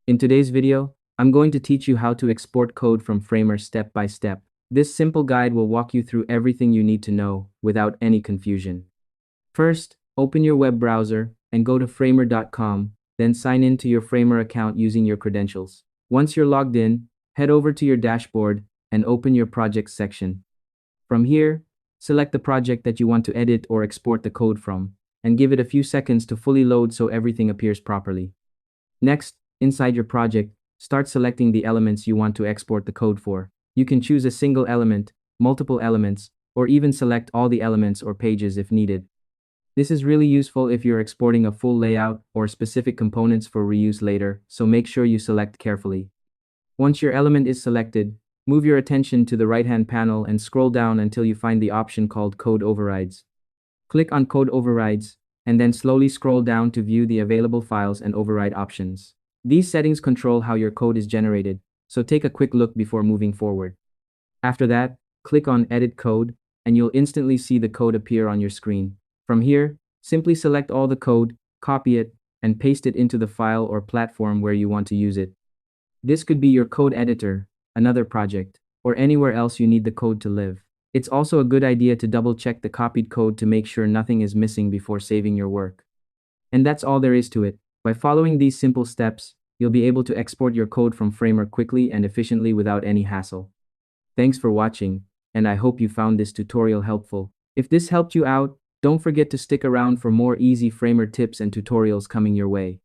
In today's video, I'm going to teach you how to export code from Framer step by step. This simple guide will walk you through everything you need to know without any confusion. First, open your web browser and go to framer.com, then sign in to your Framer account using your credentials. Once you're logged in, head over to your dashboard and open your projects section. From here, select the project that you want to edit or export the code from, and give it a few seconds to fully load so everything appears properly. Next, inside your project, start selecting the elements you want to export the code for. You can choose a single element, multiple elements, or even select all the elements or pages if needed. This is really useful if you're exporting a full layout or specific components for reuse later, so make sure you select carefully. Once your element is selected, move your attention to the right-hand panel and scroll down until you find the option called Code Overrides. Click on Code Overrides, and then slowly scroll down to view the available files and override options. These settings control how your code is generated, so take a quick look before moving forward. After that, click on Edit Code, and you'll instantly see the code appear on your screen. From here, simply select all the code, copy it, and paste it into the file or platform where you want to use it. This could be your code editor, another project, or anywhere else you need the code to live. It's also a good idea to double-check the copied code to make sure nothing is missing before saving your work. And that's all there is to it. By following these simple steps, you'll be able to export your code from Framer quickly and efficiently without any hassle. Thanks for watching, and I hope you found this tutorial helpful. If this helped you out, don't forget to stick around for more easy Framer tips and tutorials coming your way.